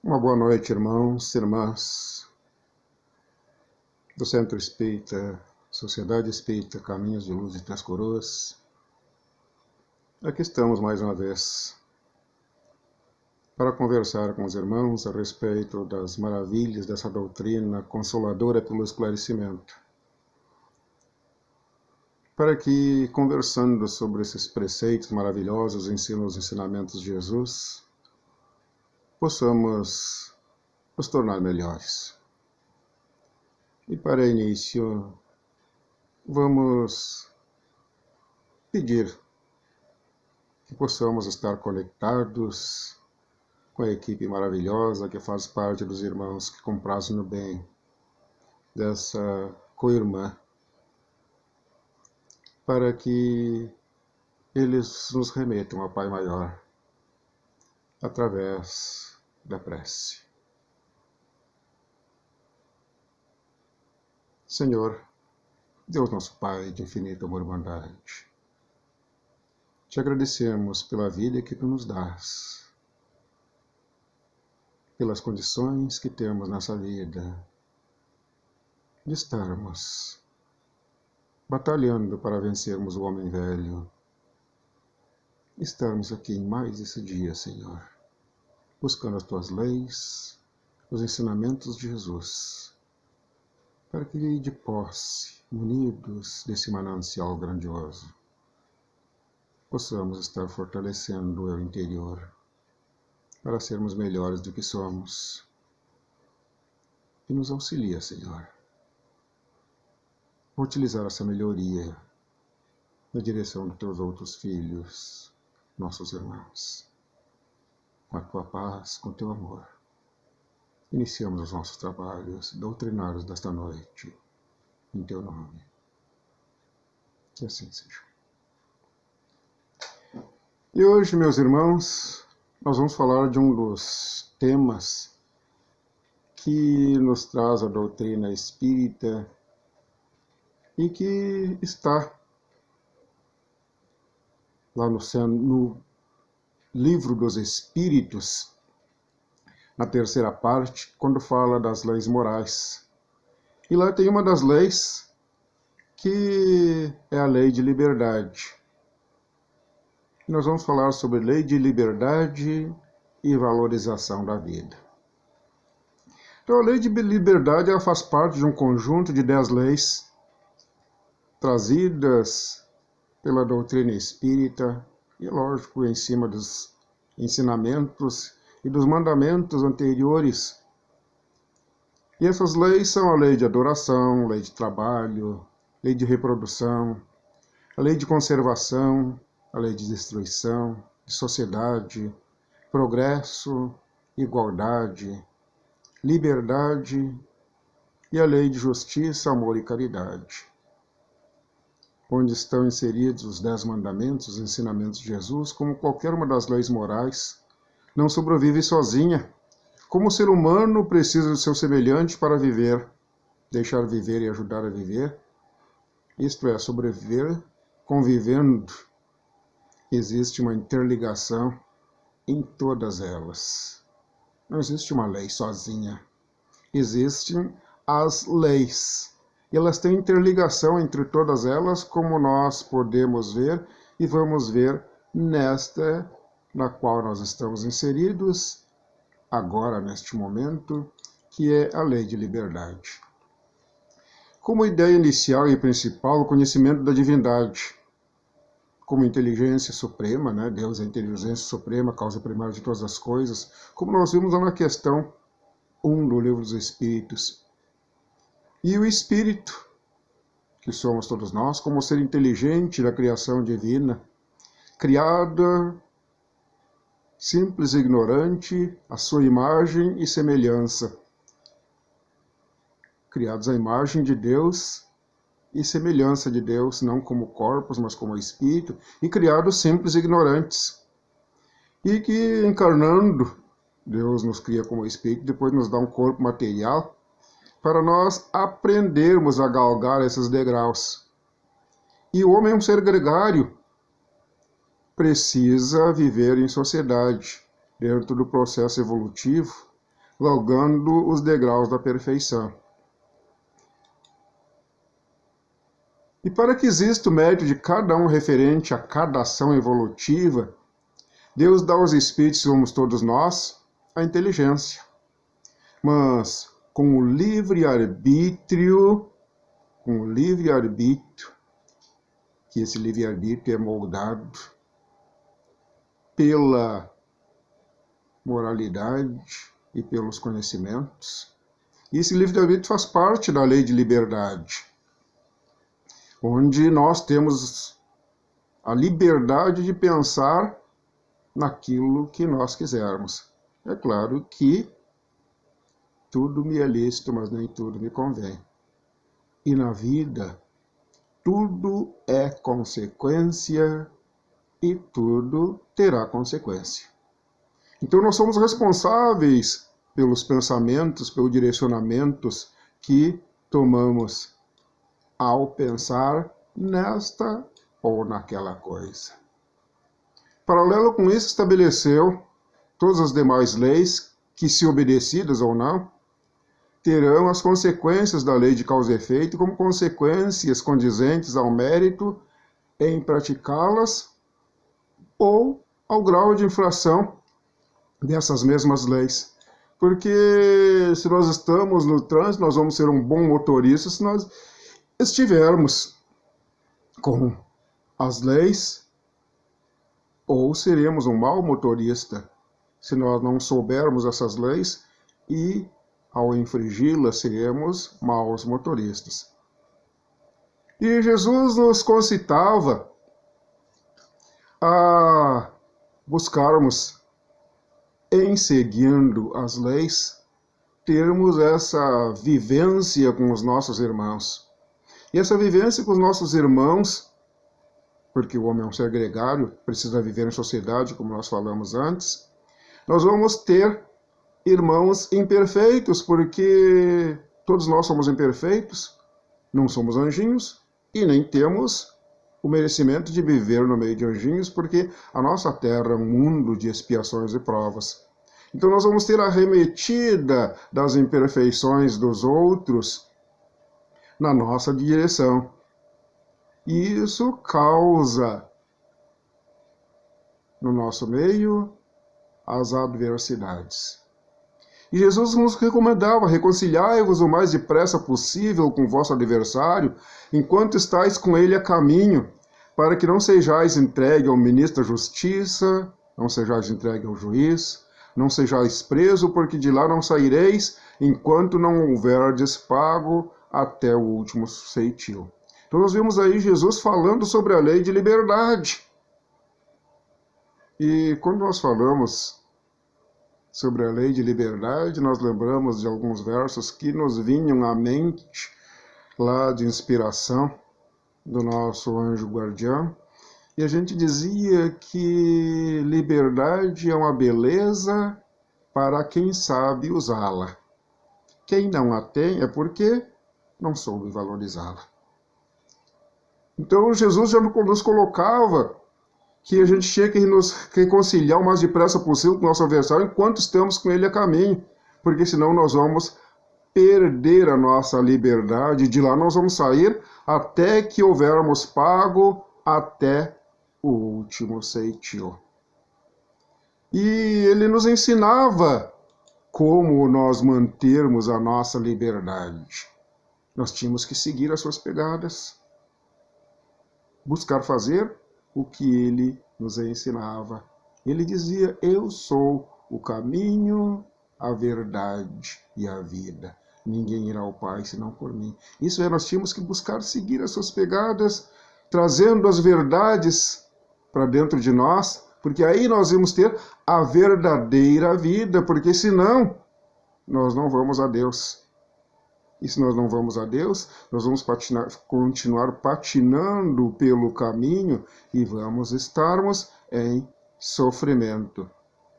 Uma boa noite, irmãos e irmãs do Centro Espírita, Sociedade Espírita, Caminhos de Luz e Três Coroas. Aqui estamos mais uma vez para conversar com os irmãos a respeito das maravilhas dessa doutrina consoladora pelo esclarecimento. Para que, conversando sobre esses preceitos maravilhosos, os ensinamentos de Jesus, possamos nos tornar melhores. E para início, vamos pedir que possamos estar conectados com a equipe maravilhosa que faz parte dos irmãos que comprazem no bem dessa co-irmã, para que eles nos remetam ao Pai Maior através da prece. Senhor, Deus nosso Pai de infinita amor e bondade, te agradecemos pela vida que tu nos dás, pelas condições que temos nessa vida, de estarmos batalhando para vencermos o homem velho. Estarmos aqui em mais esse dia, Senhor, buscando as tuas leis, os ensinamentos de Jesus, para que de posse, munidos desse manancial grandioso, possamos estar fortalecendo o eu interior, para sermos melhores do que somos. E nos auxilia, Senhor, a utilizar essa melhoria na direção dos teus outros filhos, nossos irmãos. Com a tua paz, com o teu amor, iniciamos os nossos trabalhos doutrinários desta noite, em teu nome. Que assim seja. E hoje, meus irmãos, nós vamos falar de um dos temas que nos traz a doutrina espírita e que está lá no Livro dos Espíritos, na terceira parte, quando fala das leis morais. E lá tem uma das leis que é a lei de liberdade. E nós vamos falar sobre lei de liberdade e valorização da vida. Então, a lei de liberdade ela faz parte de um conjunto de 10 leis trazidas pela doutrina espírita e, lógico, em cima dos ensinamentos e dos mandamentos anteriores. E essas leis são a lei de adoração, lei de trabalho, lei de reprodução, a lei de conservação, a lei de destruição, de sociedade, progresso, igualdade, liberdade e a lei de justiça, amor e caridade, onde estão inseridos os 10 mandamentos, os ensinamentos de Jesus. Como qualquer uma das leis morais, não sobrevive sozinha. Como o ser humano precisa do seu semelhante para viver, deixar viver e ajudar a viver, isto é, sobreviver convivendo. Existe uma interligação em todas elas. Não existe uma lei sozinha. Existem as leis. E elas têm interligação entre todas elas, como nós podemos ver e vamos ver nesta na qual nós estamos inseridos agora, neste momento, que é a lei de liberdade. Como ideia inicial e principal, o conhecimento da divindade, como inteligência suprema, né? Deus é a inteligência suprema, causa primária de todas as coisas, como nós vimos lá na questão 1 do Livro dos Espíritos. E o Espírito, que somos todos nós, como ser inteligente da criação divina, criada, simples e ignorante, à sua imagem e semelhança. Criados à imagem de Deus e semelhança de Deus, não como corpos, mas como espírito, e criados simples e ignorantes. E que, encarnando, Deus nos cria como espírito, depois nos dá um corpo material, para nós aprendermos a galgar esses degraus. E o homem é um ser gregário, precisa viver em sociedade, dentro do processo evolutivo, galgando os degraus da perfeição. E para que exista o mérito de cada um referente a cada ação evolutiva, Deus dá aos espíritos, somos todos nós, a inteligência. Mas com o livre-arbítrio, que esse livre-arbítrio é moldado pela moralidade e pelos conhecimentos. E esse livre-arbítrio faz parte da lei de liberdade, onde nós temos a liberdade de pensar naquilo que nós quisermos. É claro que tudo me é lícito, mas nem tudo me convém. E na vida, tudo é consequência e tudo terá consequência. Então nós somos responsáveis pelos pensamentos, pelos direcionamentos que tomamos ao pensar nesta ou naquela coisa. Paralelo com isso, estabeleceu todas as demais leis que, se obedecidas ou não, terão as consequências da lei de causa e efeito como consequências condizentes ao mérito em praticá-las ou ao grau de infração dessas mesmas leis. Porque se nós estamos no trânsito, nós vamos ser um bom motorista se nós estivermos com as leis, ou seremos um mau motorista se nós não soubermos essas leis e, ao infringi-las, seremos maus motoristas. E Jesus nos concitava a buscarmos, em seguindo as leis, termos essa vivência com os nossos irmãos. E essa vivência com os nossos irmãos, porque o homem é um ser gregário, precisa viver em sociedade, como nós falamos antes, nós vamos ter irmãos imperfeitos, porque todos nós somos imperfeitos, não somos anjinhos e nem temos o merecimento de viver no meio de anjinhos, porque a nossa terra é um mundo de expiações e provas. Então nós vamos ter a remetida das imperfeições dos outros na nossa direção. E isso causa no nosso meio as adversidades. E Jesus nos recomendava: reconciliai-vos o mais depressa possível com o vosso adversário, enquanto estáis com ele a caminho, para que não sejais entregue ao ministro da justiça, não sejais entregue ao juiz, não sejais preso, porque de lá não saireis, enquanto não houverdes pago até o último ceitil. Então nós vimos aí Jesus falando sobre a lei de liberdade. E quando nós falamos sobre a lei de liberdade, nós lembramos de alguns versos que nos vinham à mente, lá de inspiração do nosso anjo guardião, e a gente dizia que liberdade é uma beleza para quem sabe usá-la. Quem não a tem é porque não soube valorizá-la. Então Jesus já nos colocava que a gente tinha que nos reconciliar o mais depressa possível com o nosso adversário enquanto estamos com ele a caminho, porque senão nós vamos perder a nossa liberdade, de lá nós vamos sair até que houvermos pago até o último ceitil. E ele nos ensinava como nós mantermos a nossa liberdade. Nós tínhamos que seguir as suas pegadas, buscar fazer o que ele nos ensinava. Ele dizia: eu sou o caminho, a verdade e a vida. Ninguém irá ao Pai senão por mim. Isso é, nós tínhamos que buscar seguir as suas pegadas, trazendo as verdades para dentro de nós, porque aí nós vamos ter a verdadeira vida, porque senão nós não vamos a Deus. E se nós não vamos a Deus, nós vamos continuar patinando pelo caminho e vamos estarmos em sofrimento.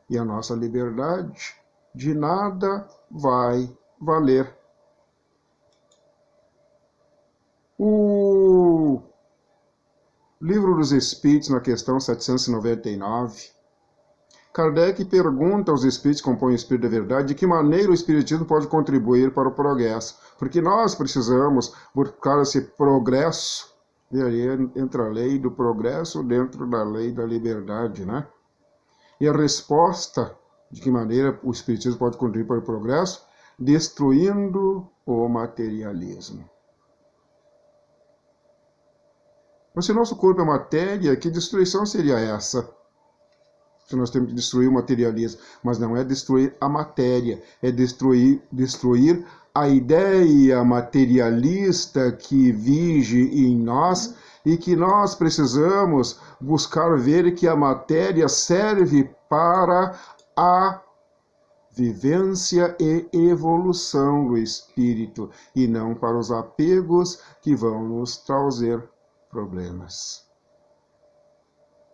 E a nossa liberdade de nada vai valer. O Livro dos Espíritos, na questão 799, Kardec pergunta aos espíritos que compõem o Espírito da Verdade de que maneira o Espiritismo pode contribuir para o progresso. Porque nós precisamos buscar esse progresso, e aí entra a lei do progresso dentro da lei da liberdade, né? E a resposta de que maneira o Espiritismo pode contribuir para o progresso? Destruindo o materialismo. Mas se o nosso corpo é matéria, que destruição seria essa? Se nós temos que destruir o materialismo. Mas não é destruir a matéria, é destruir a ideia materialista que vige em nós e que nós precisamos buscar ver que a matéria serve para a vivência e evolução do espírito e não para os apegos que vão nos trazer problemas.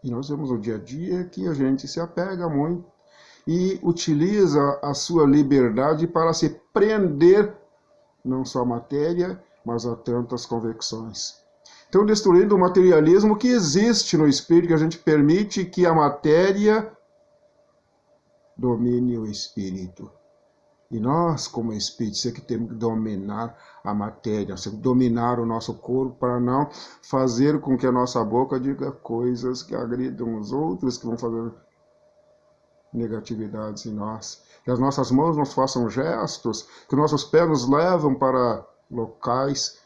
E nós vemos no dia a dia que a gente se apega muito e utiliza a sua liberdade para se prender não só à matéria, mas a tantas convicções. Então, destruindo o materialismo que existe no espírito, que a gente permite que a matéria domine o espírito. E nós, como espíritos, é que temos que dominar a matéria, dominar o nosso corpo para não fazer com que a nossa boca diga coisas que agridam os outros, que vão fazer negatividades em nós. Que as nossas mãos nos façam gestos, que nossos pés nos levam para locais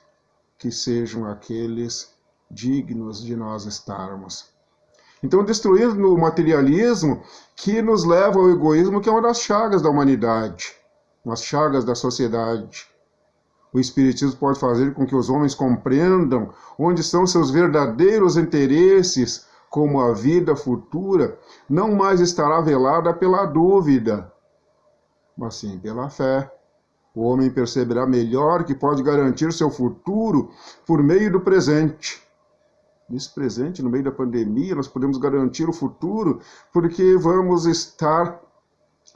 que sejam aqueles dignos de nós estarmos. Então, destruindo o materialismo que nos leva ao egoísmo, que é uma das chagas da humanidade, umas chagas da sociedade. O Espiritismo pode fazer com que os homens compreendam onde estão seus verdadeiros interesses, como a vida futura não mais estará velada pela dúvida, mas sim pela fé. O homem perceberá melhor que pode garantir seu futuro por meio do presente. Nesse presente, no meio da pandemia, nós podemos garantir o futuro porque vamos estar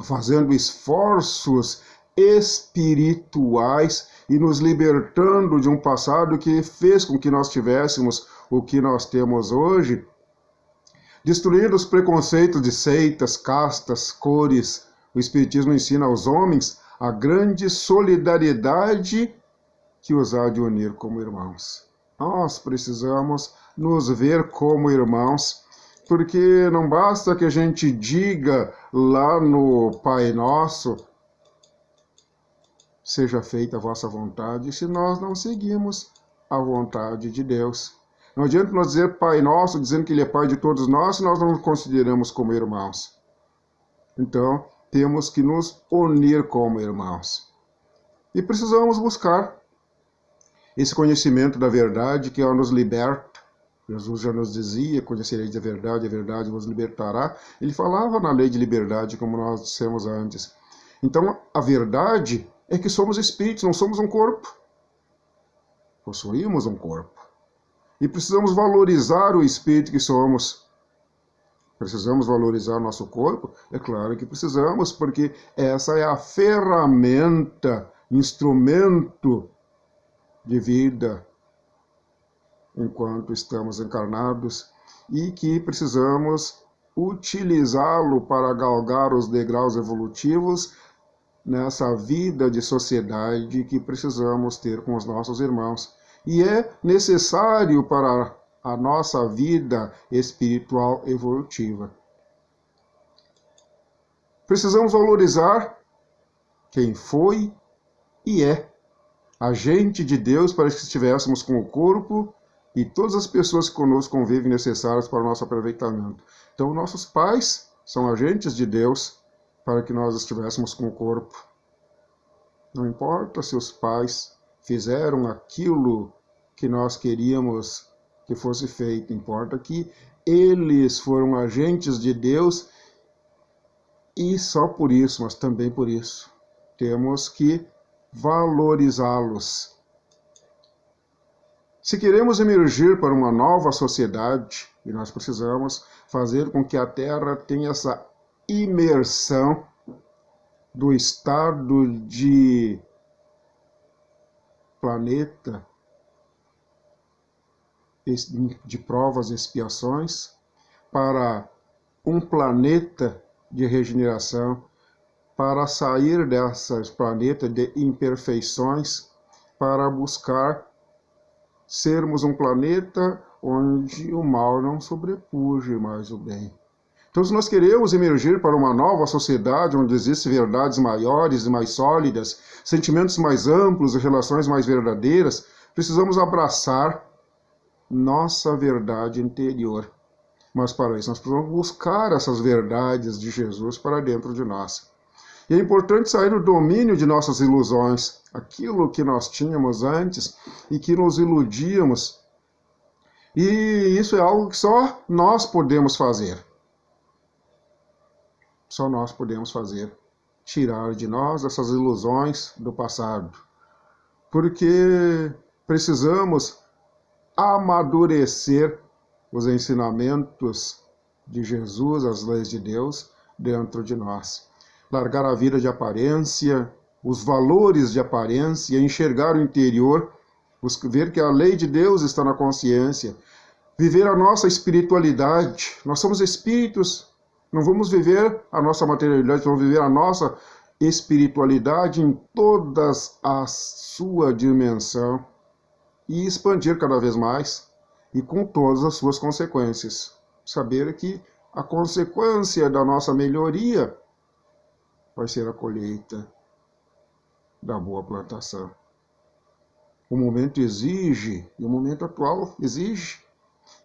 fazendo esforços espirituais e nos libertando de um passado que fez com que nós tivéssemos o que nós temos hoje, destruindo os preconceitos de seitas, castas, cores. O Espiritismo ensina aos homens a grande solidariedade que os há de unir como irmãos. Nós precisamos nos ver como irmãos, porque não basta que a gente diga lá no Pai Nosso, seja feita a vossa vontade, se nós não seguimos a vontade de Deus. Não adianta nós dizer Pai Nosso, dizendo que Ele é Pai de todos nós, se nós não nos consideramos como irmãos. Então, temos que nos unir como irmãos. E precisamos buscar esse conhecimento da verdade que nos liberta. Jesus já nos dizia, conhecereis a verdade vos libertará. Ele falava na lei de liberdade, como nós dissemos antes. Então, a verdade é que somos espíritos, não somos um corpo. Possuímos um corpo. E precisamos valorizar o espírito que somos. Precisamos valorizar nosso corpo? É claro que precisamos, porque essa é a ferramenta, instrumento de vida enquanto estamos encarnados e que precisamos utilizá-lo para galgar os degraus evolutivos nessa vida de sociedade que precisamos ter com os nossos irmãos. E é necessário para a nossa vida espiritual evolutiva. Precisamos valorizar quem foi e é agente de Deus para que estivéssemos com o corpo e todas as pessoas que conosco convivem necessárias para o nosso aproveitamento. Então, nossos pais são agentes de Deus para que nós estivéssemos com o corpo. Não importa se os pais fizeram aquilo que nós queríamos que fosse feito, importa que eles foram agentes de Deus e só por isso, mas também por isso, temos que valorizá-los. Se queremos emergir para uma nova sociedade, e nós precisamos fazer com que a Terra tenha essa imersão do estado de planeta de provas e expiações para um planeta de regeneração, para sair desse planeta de imperfeições, para buscar sermos um planeta onde o mal não sobrepuje mais o bem. Então, se nós queremos emergir para uma nova sociedade onde existem verdades maiores e mais sólidas, sentimentos mais amplos e relações mais verdadeiras, precisamos abraçar nossa verdade interior. Mas para isso nós precisamos buscar essas verdades de Jesus para dentro de nós. E é importante sair do domínio de nossas ilusões, aquilo que nós tínhamos antes e que nos iludíamos. E isso é algo que só nós podemos fazer. Só nós podemos fazer. Tirar de nós essas ilusões do passado. Porque precisamos amadurecer os ensinamentos de Jesus, as leis de Deus, dentro de nós. Largar a vida de aparência, os valores de aparência, enxergar o interior, ver que a lei de Deus está na consciência, viver a nossa espiritualidade. Nós somos espíritos, não vamos viver a nossa materialidade, vamos viver a nossa espiritualidade em toda a sua dimensão e expandir cada vez mais e com todas as suas consequências. Saber que a consequência da nossa melhoria vai ser a colheita da boa plantação. O momento exige, e o momento atual exige,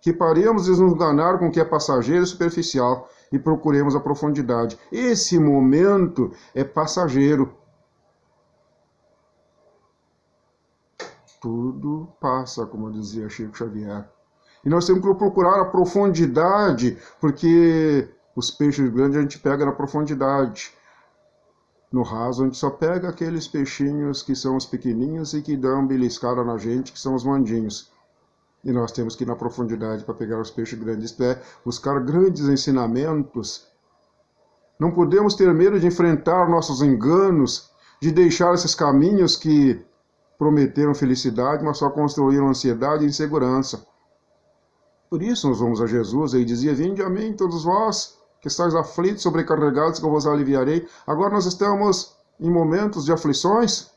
que paremos de nos enganar com o que é passageiro e superficial e procuremos a profundidade. Esse momento é passageiro. Tudo passa, como dizia Chico Xavier. E nós temos que procurar a profundidade, porque os peixes grandes a gente pega na profundidade. No raso, a gente só pega aqueles peixinhos que são os pequeninhos e que dão beliscada na gente, que são os mandinhos. E nós temos que ir na profundidade para pegar os peixes grandes, isto é, buscar grandes ensinamentos. Não podemos ter medo de enfrentar nossos enganos, de deixar esses caminhos que prometeram felicidade, mas só construíram ansiedade e insegurança. Por isso nós vamos a Jesus, ele dizia, vinde a mim todos vós, que estáis aflitos, sobrecarregados, que eu vos aliviarei. Agora nós estamos em momentos de aflições.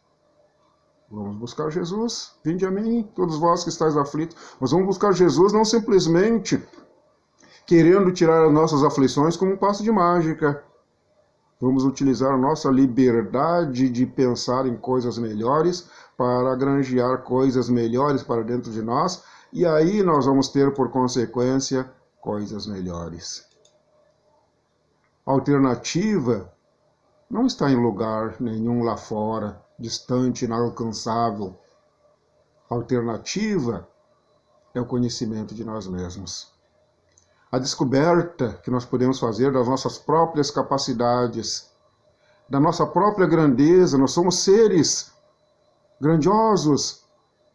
Vamos buscar Jesus. Vinde a mim, todos vós que estáis aflitos. Nós vamos buscar Jesus não simplesmente querendo tirar as nossas aflições como um passo de mágica. Vamos utilizar a nossa liberdade de pensar em coisas melhores para granjear coisas melhores para dentro de nós. E aí nós vamos ter, por consequência, coisas melhores. A alternativa não está em lugar nenhum lá fora, distante, inalcançável. A alternativa é o conhecimento de nós mesmos. A descoberta que nós podemos fazer das nossas próprias capacidades, da nossa própria grandeza. Nós somos seres grandiosos.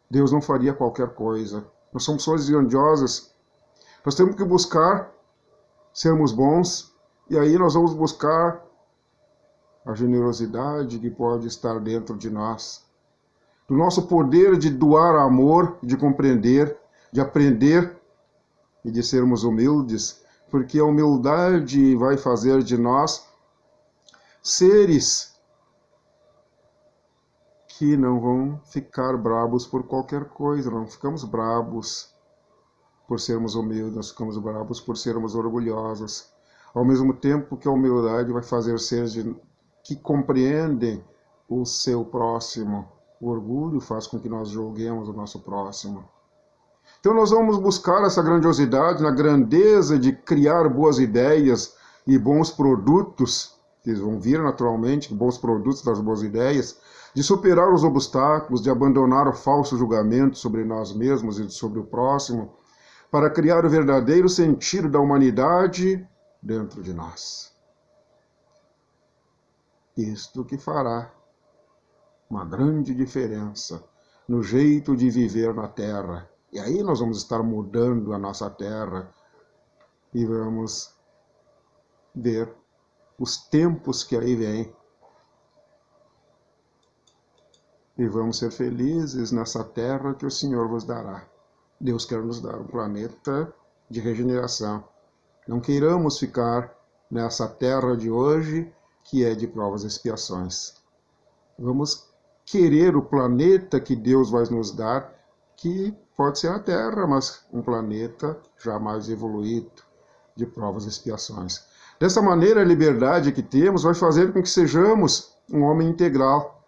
Deus não faria qualquer coisa. Nós somos seres grandiosos. Nós temos que buscar sermos bons. E aí nós vamos buscar a generosidade que pode estar dentro de nós. Do nosso poder de doar amor, de compreender, de aprender e de sermos humildes, porque a humildade vai fazer de nós seres que não vão ficar bravos por qualquer coisa. Não ficamos bravos por sermos humildes, nós ficamos bravos por sermos orgulhosos. Ao mesmo tempo que a humildade vai fazer seres que compreendem o seu próximo. O orgulho faz com que nós julguemos o nosso próximo. Então nós vamos buscar essa grandiosidade na grandeza de criar boas ideias e bons produtos, que vão vir naturalmente, bons produtos das boas ideias, de superar os obstáculos, de abandonar o falso julgamento sobre nós mesmos e sobre o próximo, para criar o verdadeiro sentido da humanidade dentro de nós. Isto que fará uma grande diferença no jeito de viver na Terra. E aí nós vamos estar mudando a nossa Terra e vamos ver os tempos que aí vêm. E vamos ser felizes nessa Terra que o Senhor vos dará. Deus quer nos dar um planeta de regeneração. Não queiramos ficar nessa terra de hoje, que é de provas e expiações. Vamos querer o planeta que Deus vai nos dar, que pode ser a Terra, mas um planeta já mais evoluído, de provas e expiações. Dessa maneira, a liberdade que temos vai fazer com que sejamos um homem integral.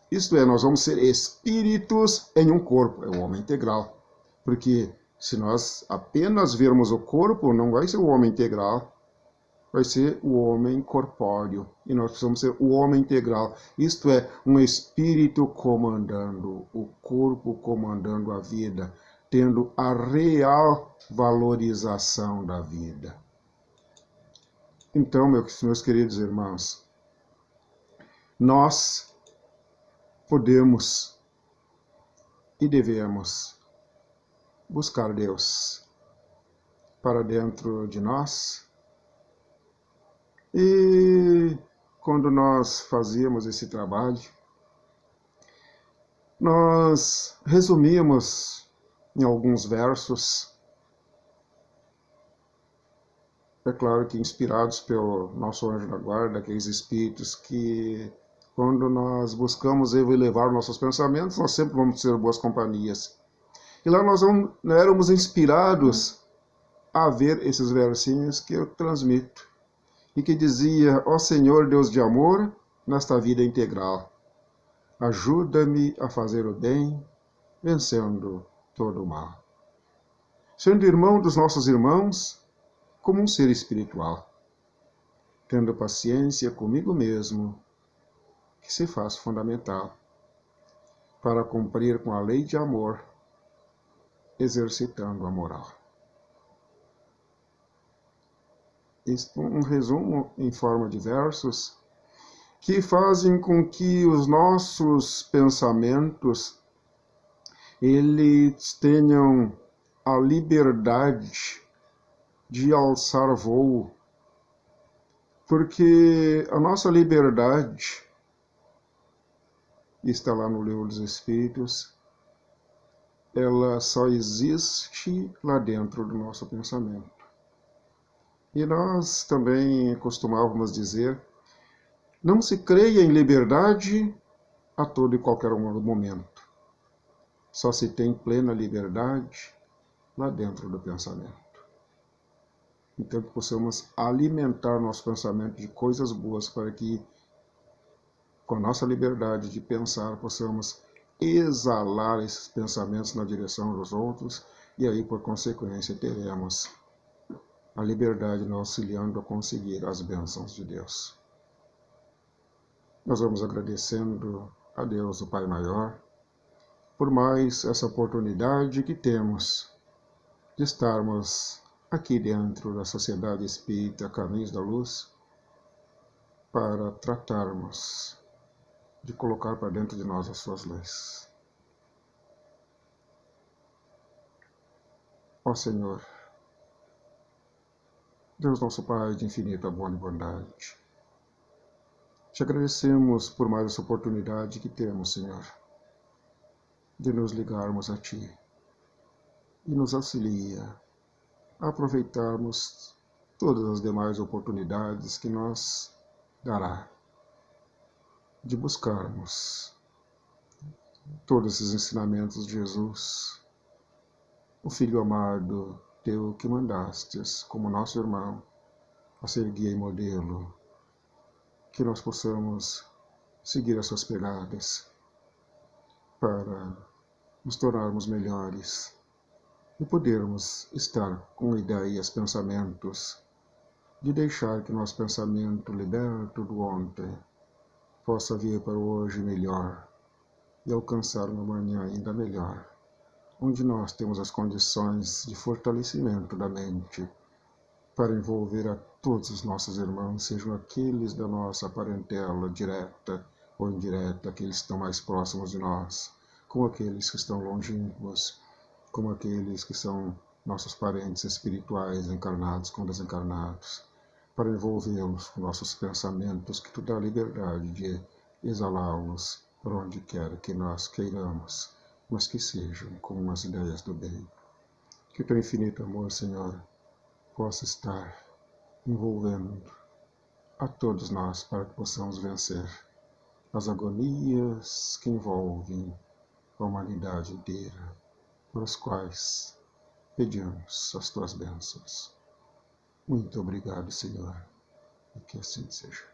Isto é, nós vamos ser espíritos em um corpo, é o homem integral. Porque se nós apenas vermos o corpo, não vai ser o homem integral, vai ser o homem corpóreo. E nós precisamos ser o homem integral. Isto é, um espírito comandando o corpo, comandando a vida, tendo a real valorização da vida. Então, meus queridos irmãos, nós podemos e devemos buscar Deus para dentro de nós. E quando nós fazíamos esse trabalho, nós resumimos em alguns versos, é claro que inspirados pelo nosso anjo da guarda, aqueles espíritos que, quando nós buscamos elevar nossos pensamentos, nós sempre vamos ser boas companhias. E lá nós éramos inspirados a ver esses versinhos que eu transmito, e que dizia: ó Senhor Deus de amor, nesta vida integral, ajuda-me a fazer o bem, vencendo todo o mal. Sendo irmão dos nossos irmãos, como um ser espiritual, tendo paciência comigo mesmo, que se faz fundamental, para cumprir com a lei de amor, exercitando a moral. Um resumo em forma de versos que fazem com que os nossos pensamentos eles tenham a liberdade de alçar voo, porque a nossa liberdade está lá no Livro dos Espíritos, ela só existe lá dentro do nosso pensamento. E nós também costumávamos dizer: não se creia em liberdade a todo e qualquer momento. Só se tem plena liberdade lá dentro do pensamento. Então que possamos alimentar nosso pensamento de coisas boas, para que, com a nossa liberdade de pensar, possamos exalar esses pensamentos na direção dos outros, e aí, por consequência, teremos a liberdade nos auxiliando a conseguir as bênçãos de Deus. Nós vamos agradecendo a Deus, o Pai Maior, por mais essa oportunidade que temos de estarmos aqui dentro da Sociedade Espírita Caminhos da Luz, para tratarmos de colocar para dentro de nós as suas leis. Ó Senhor, Deus nosso Pai de infinita boa e bondade, te agradecemos por mais essa oportunidade que temos, Senhor, de nos ligarmos a Ti, e nos auxilia a aproveitarmos todas as demais oportunidades que nos dará de buscarmos todos esses ensinamentos de Jesus, o Filho amado Teu que mandastes como nosso irmão a ser guia e modelo, que nós possamos seguir as suas pegadas para nos tornarmos melhores e podermos estar com ideias, pensamentos, de deixar que nosso pensamento liberto do ontem possa vir para o hoje melhor e alcançar uma manhã ainda melhor, onde nós temos as condições de fortalecimento da mente para envolver a todos os nossos irmãos, sejam aqueles da nossa parentela direta ou indireta, aqueles que estão mais próximos de nós, como aqueles que estão longínquos, como aqueles que são nossos parentes espirituais, encarnados com desencarnados, para envolvê-los com nossos pensamentos, que tu dá a liberdade de exalá-los por onde quer que nós queiramos, mas que sejam como as ideias do bem. Que o teu infinito amor, Senhor, possa estar envolvendo a todos nós para que possamos vencer as agonias que envolvem a humanidade inteira, pelas quais pedimos as tuas bênçãos. Muito obrigado, Senhor, e que assim seja.